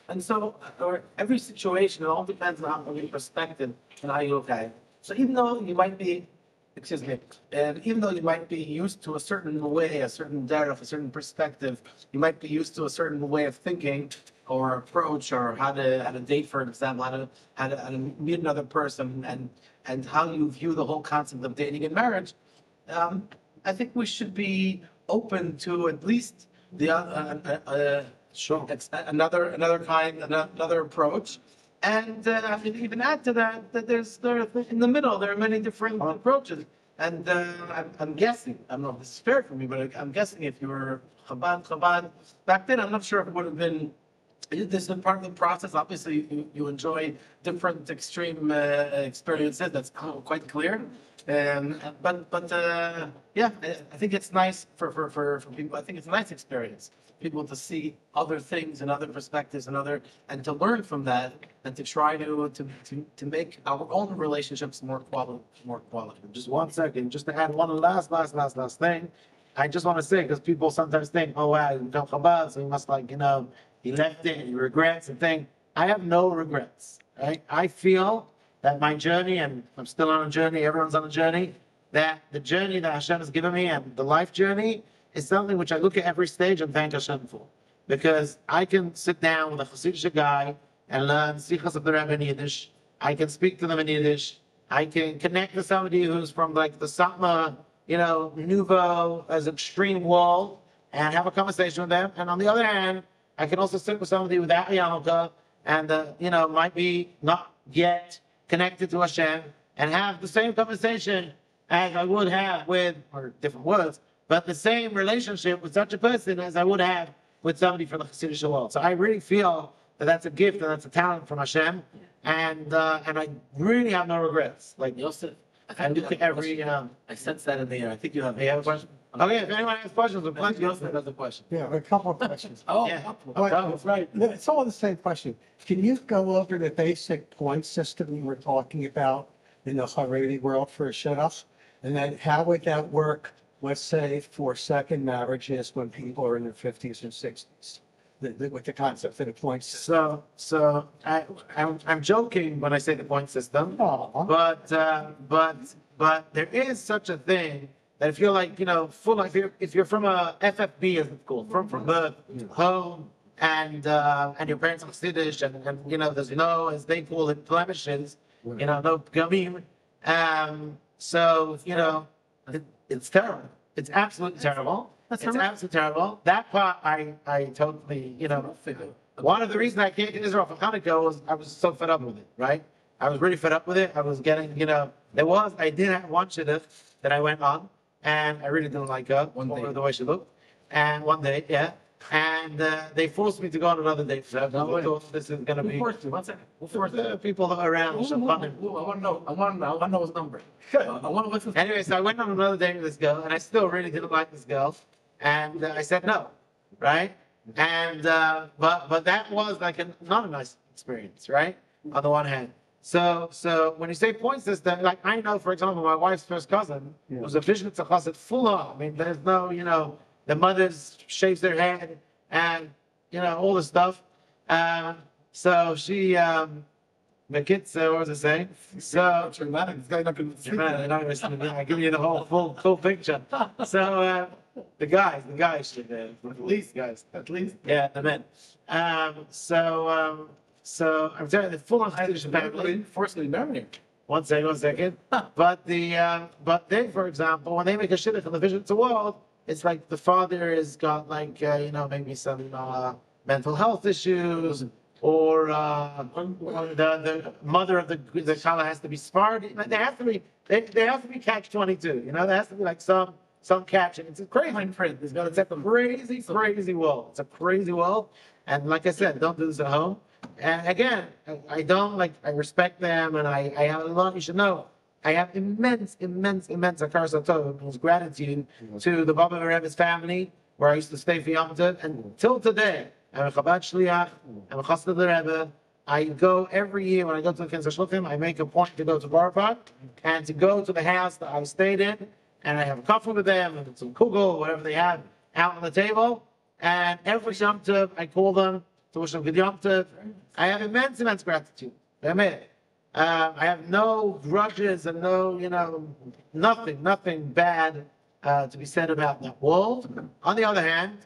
And so, or every situation, it all depends on your perspective and how you look at it. So even though you might be, even though you might be used to a certain way, a certain derech, a certain perspective, you might be used to a certain way of thinking or approach, or how to date, for example, how to meet another person, and how you view the whole concept of dating and marriage. I think we should be open to at least the Sure. another approach, and even add to that in the middle there are many different approaches. And I'm guessing, I don't know if this is fair for me, but I'm guessing if you were Chabad back then, I'm not sure if it would have been. This is part of the process. Obviously, you enjoy different extreme experiences. That's quite clear. But yeah, I think it's nice for people. I think it's a nice experience. People to see other things and other perspectives and to learn from that, and to try to make our own relationships more quality. Just 1 second, just to add one last thing. I just want to say, because people sometimes think, oh wow, you become Chabad, so you must he left it, he regrets and thing. I have no regrets, right? I feel that my journey, and I'm still on a journey, everyone's on a journey, that the journey that Hashem has given me and the life journey is something which I look at every stage and thank Hashem for. Because I can sit down with a Hasidic guy and learn Sichas of the Rebbe in Yiddish. I can speak to them in Yiddish. I can connect to somebody who's from like the Satmar, Nouveau, as extreme wall, and have a conversation with them. And on the other hand, I can also sit with somebody without Yarmulke and, might be not yet connected to Hashem and have the same conversation as I would have with, or different words, but the same relationship with such a person as I would have with somebody from the Hasidic world. So I really feel that that's a gift and that's a talent from Hashem. And I really have no regrets. Like, Yosef, I look at every, I sense that in the air. I think you have you have a question? Okay, if anyone has questions, we'll play. Yosef has a question. Yeah, a couple of questions. Oh, Yeah. That's right. It's all the same question. Can you go over the basic point system you were talking about in the Haredi world for a shidduch? And then how would that work, let's say, for second marriages when people are in their 50s and 60s? With the concept of the point system. So I'm joking when I say the point system, Aw. but there is such a thing that if you're like, if you're from a FFB as it's called, from birth, home, and your parents are Chassidish, and there's no, as they call it, blemishes, no gamim. So it's terrible. It's absolutely terrible. It's absolutely terrible. That part I totally, one of the reasons I came to Israel for Hanukkah was I was so fed up with it, right? I was really fed up with it. I was getting, I did have one shidduch that I went on, and I really didn't like her, or the way she looked. And one day, yeah. And they forced me to go on another date. So I thought this is going to be. One second. The people that are around. I want to know his number. I want to listen. Anyway, so I went on another date with this girl, and I still really didn't like this girl. And I said no, right? And but that was like not a nice experience, right? On the one hand. So when you say point system, like I know, for example, my wife's first cousin was a vision to chassid full on. I mean, there's no, the mothers shaves their head and all this stuff. So she the kids, what was I saying? So Dramatic. This guy not going to see that. I give you the whole full picture. So the guys, at least guys, yeah, the men. So I'm telling you, the full on Hasidic family. Forcibly married. One second. But they, for example, when they make a shidduch in the vision to world, it's like the father has got like maybe some mental health issues, or the mother of the child has to be Sephardi. They have to be catch-22. There has to be like some catch. And it's a crazy print. It's a crazy world. It's a crazy world. And like I said, don't do this at home. And again, I respect them, and I have a lot. You should know, I have immense hakaras hatov, gratitude to the Baba Rebbe's family, where I used to stay for Yom Tov, and till today, I'm a Chabad shliach, I'm a chassid of the Rebbe. I go every year when I go to the Kinsei Shluchim, I make a point to go to Borough Park and to go to the house that I stayed in, and I have a coffee with them and some kugel, whatever they have out on the table. And every Yom Tov, I call them to wish them good Yom Tov. I have immense gratitude. I have no grudges and no, nothing bad to be said about that world. On the other hand,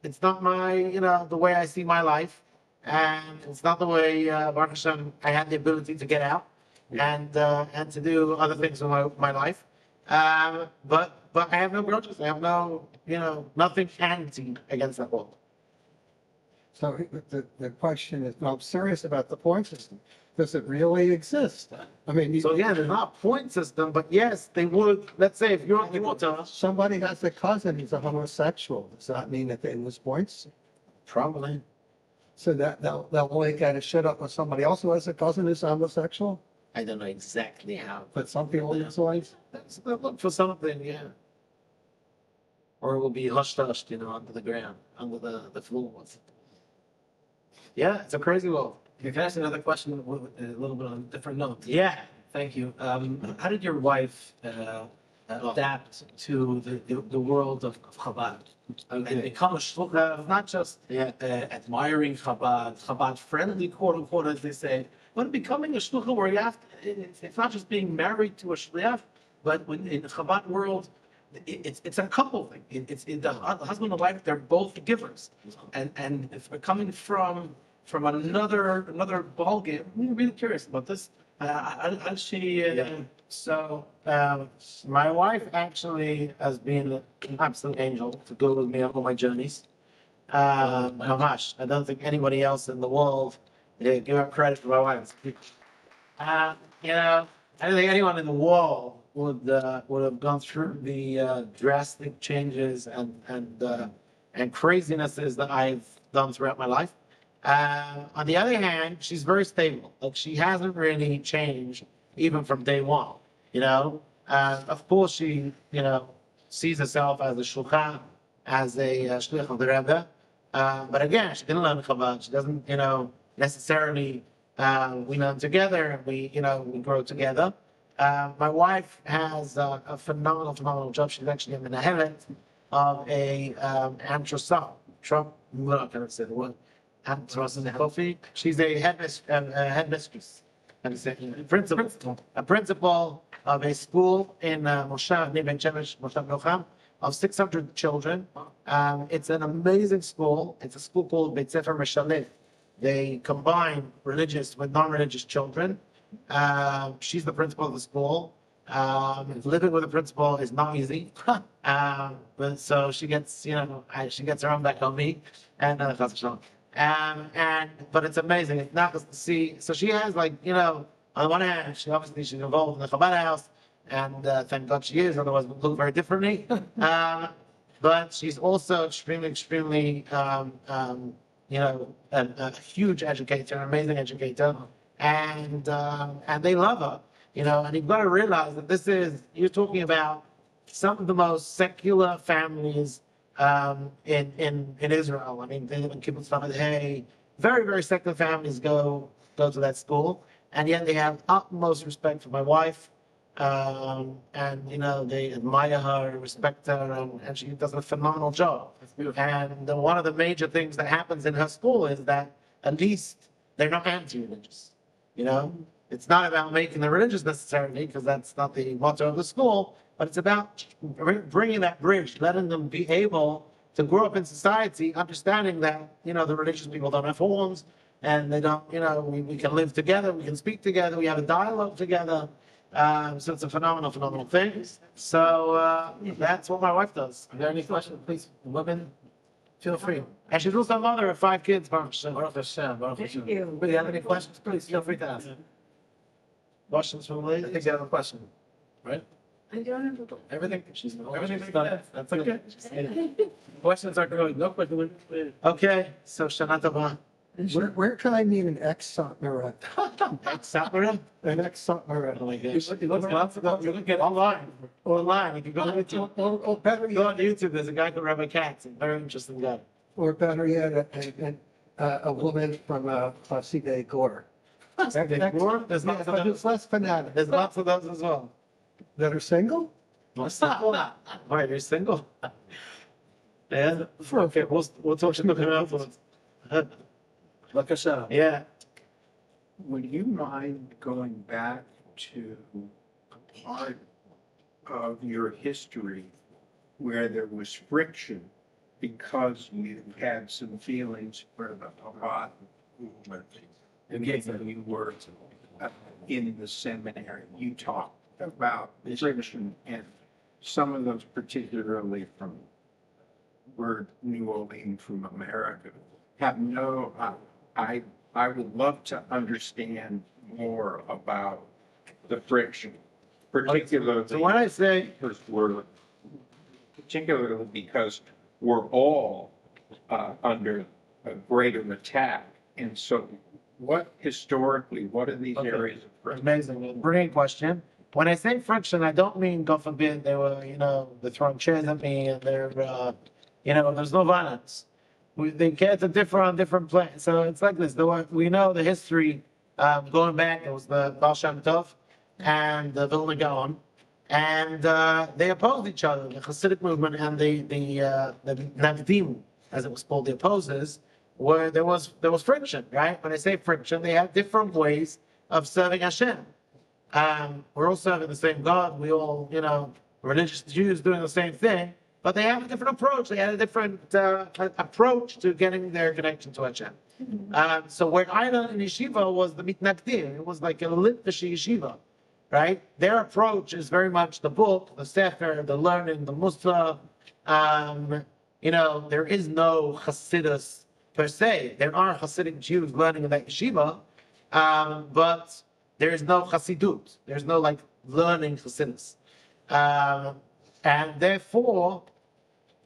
it's not my, the way I see my life, and it's not the way, Baruch Hashem, I had the ability to get out and to do other things with my life. But I have no grudges. I have no, nothing anti against that world. So the question is, I'm serious about the point system. Does it really exist? I mean, So again, it's not a point system, but yes, they would. Let's say if you're somebody has a cousin who's a homosexual. Does that mean that they lose points? probably. So they'll only get a shit up with somebody else who has a cousin who's homosexual? I don't know exactly how. But some people lose points? They'll look for something, yeah. Or it will be hushed, under the ground, under the floors. Yeah, it's a crazy world. Can I ask another question with a little bit on a different note? Yeah. Thank you. How did your wife adapt to the world of Chabad? And become a shlucha, not just admiring Chabad, Chabad friendly, quote unquote, as they say, but becoming a shluchah where you have to, it's not just being married to a shliach, but when in the Chabad world, it's a couple thing. The husband and wife, they're both givers, and if we're coming from another ballgame, I'm really curious about this. How she? So my wife actually has been an absolute angel to go with me on all my journeys. Mamash, I don't think anybody else in the world give her credit for my wife. I don't think anyone in the world would have gone through the drastic changes and crazinesses that I've done throughout my life. On the other hand, she's very stable. Like she hasn't really changed even from day one. Of course she sees herself as a shulchan, as a shliach of the Rebbe. But again, she didn't learn Chabad. She doesn't necessarily. We learn together and we grow together. My wife has a phenomenal job. She's actually in the head of a what can I say the word? She's a headmistress. A principal of a school in Moshav near Beit Shemish, Moshav Nocham, of 600 children. It's an amazing school. It's a school called Beit Sefer Meshalev. They combine religious with non-religious children. She's the principal of the school. Living with a principal is not easy. But so she gets, she gets her own back on me, and but it's amazing. It's not just to see. So she has on the one hand, she's involved in the Chabad house, and thank God she is. Otherwise, it would look very differently. But she's also extremely, a huge educator, an amazing educator, and they love her. And you've got to realize that you're talking about some of the most secular families in Israel. I mean, they live in Kibbutz Lamed Hey. Very, very secular families go to that school, and yet they have utmost respect for my wife, and they admire her, respect her, and she does a phenomenal job. And one of the major things that happens in her school is that at least they're not anti-religious. It's not about making them religious necessarily, because that's not the motto of the school, but it's about bringing that bridge, letting them be able to grow up in society, understanding that, the religious people don't have horns, and they don't, we can live together, we can speak together, we have a dialogue together. So it's a phenomenal thing. So that's what my wife does. Are there any questions, please? Women, feel free. And she's also a mother of 5 kids, Baruch Hashem. Baruch Hashem, Baruch Thank Hashem. you. Do you have any questions? Please feel free to ask. Questions from the I ladies? think you have a question, right? I don't have a Everything. Everything's done. That's okay. Questions are good. No questions. Okay, so Shana Tova. Where can I meet an ex-Satmara? Ex-Satmara? An ex-Satmara. Oh my gosh. You look lots of those. You look at Online. You can go on YouTube. Or better Go on yet, YouTube. There's a guy called Rabbi Katz. A very interesting guy. or better yet, a woman from Hasidei Gore. There's lots of But it's those. less fanatic. There's lots of those as well. That are single? Why, you're single? Yeah. Okay, we'll talk to them afterwards. Look us up. Yeah. Would you mind going back to a part of your history where there was friction because you had some feelings for the Chabad movement and you were in the seminary? You talked about friction and some of those particularly from New Orleans, from America, have no, I would love to understand more about the friction, particularly. So when I say, because we're all under a greater attack, and so what are these areas of friction? amazing, brilliant question. When I say friction, I don't mean, God forbid, they were, they're throwing chairs at me and they're, there's no violence. They care to differ on different planes. So it's like this. We know the history going back. It was the Baal Shem Tov and the Vilna Gaon, and they opposed each other. The Hasidic movement and the Nagdim, as it was called, the opposers, where there was friction, right? When I say friction, they have different ways of serving Hashem. We're all serving the same God. We all, religious Jews doing the same thing, but they have a different approach. They had a different approach to getting their connection to Hashem. So where I learned in yeshiva was the mitnagdim. It was like a litvish yeshiva, right? Their approach is very much the book, the sefer, the learning, the mussar. There is no Hasidus per se. There are Hasidic Jews learning in that yeshiva, but there is no Hasidut. There's no learning Hasidus. And therefore,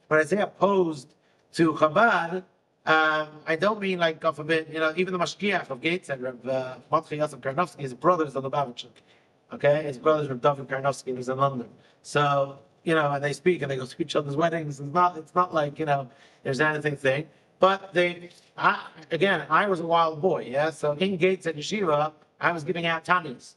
when I say opposed to Chabad, I don't mean God forbid, even the Mashkiach of Gates and Rabbi Yosef Karnofsky, his brothers are the Lubavitcher. Okay? His brothers are David Karnofsky, who's in London. So, and they speak and they go to each other's weddings. It's not like, there's anything thing. But I was a wild boy, yeah? So in Gates at Yeshiva, I was giving out Tanis,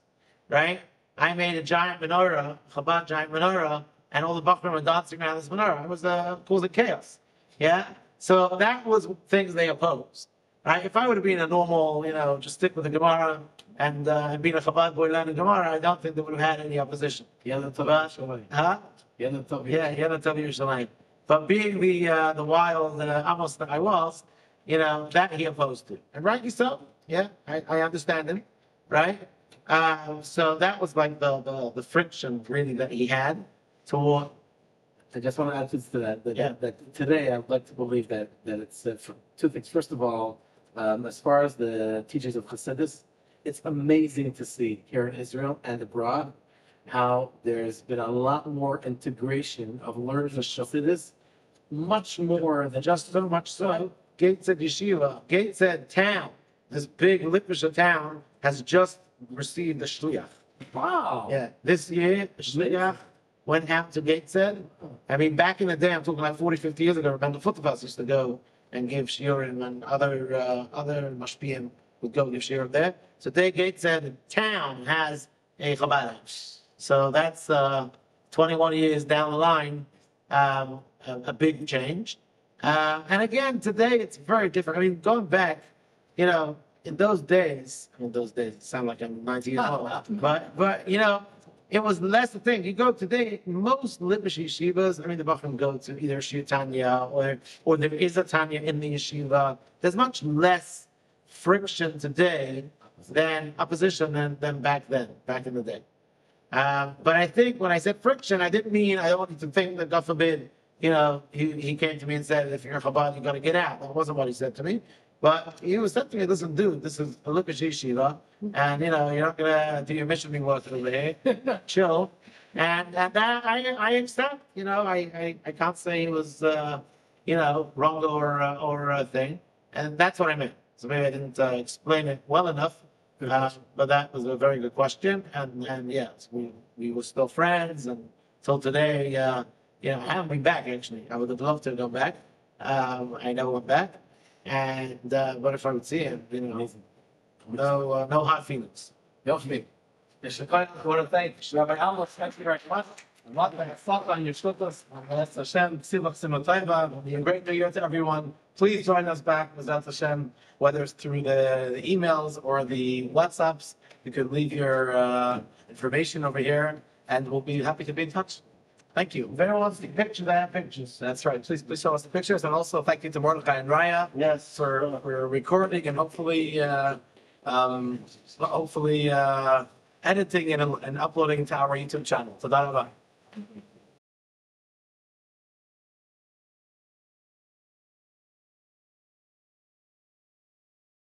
right? I made a giant menorah, Chabad giant menorah, and all the Bachrim were dancing around this menorah. It was causing chaos, yeah? So that was things they opposed, right? If I would have been a normal, just stick with the Gemara and been a Chabad boy learning Gemara, I don't think they would have had any opposition. Huh? Yeah, Yerushalayim. But being the wild Amos that I was, that he opposed to. And rightly so. Yeah, I understand him, right? So that was the friction really that he had toward. I just want to add to that. That today I would like to believe that it's two things. First of all, as far as the teachings of Chassidus, it's amazing to see here in Israel and abroad how there's been a lot more integration of learners of Chassidus, much more than Just so much so, Gates at Yeshiva, Gates at town, this big Litvisha town, has just received the Shliach. wow. Yeah, this year, the Shliach went out to Gateshead. I mean, back in the day, I'm talking like 40, 50 years ago, remember Futafas used to go and give shiurim, and other mashpiyim would go give shiurim there. So today, Gateshead town has a Chabad. So that's 21 years down the line, a big change. And again, today it's very different. I mean, going back, in those days, it sounds like I'm 90 years old, but it was less a thing. You go today, most Litvish yeshivas, the Bachrim go to either Shir Tanya or there is a Tanya in the yeshiva. There's much less friction today than opposition than back in the day. But I think when I said friction, I didn't mean I wanted to think that, God forbid, he came to me and said, if you're a Chabad, you got to get out. That wasn't what he said to me. But he said to me, listen, dude, this is a Lukash yeshiva, and you're not going to do your missioning work over here. Chill. And that I accept. I can't say he was, wrong or a thing. And that's what I meant. So maybe I didn't explain it well enough. But that was a very good question, and yes, we were still friends, and till today, I haven't been back actually. I would have loved to go back. I never went back, and but if I would see him, no hard feelings. Yoshmi, I want to thank Rabbi Amos. Thank you very much. I'm not going to fuck on your shluchos. Bless Hashem. Tzivach Simotayva. A great New Year to everyone. Please join us back, Mizat Hashem, whether it's through the emails or the WhatsApps. You could leave your information over here, and we'll be happy to be in touch. Thank you. If anyone wants to take pictures, I have pictures. That's right. Please show us the pictures, and also thank you to Mordechai and Raya. Yes. For recording and hopefully editing and uploading to our YouTube channel. So,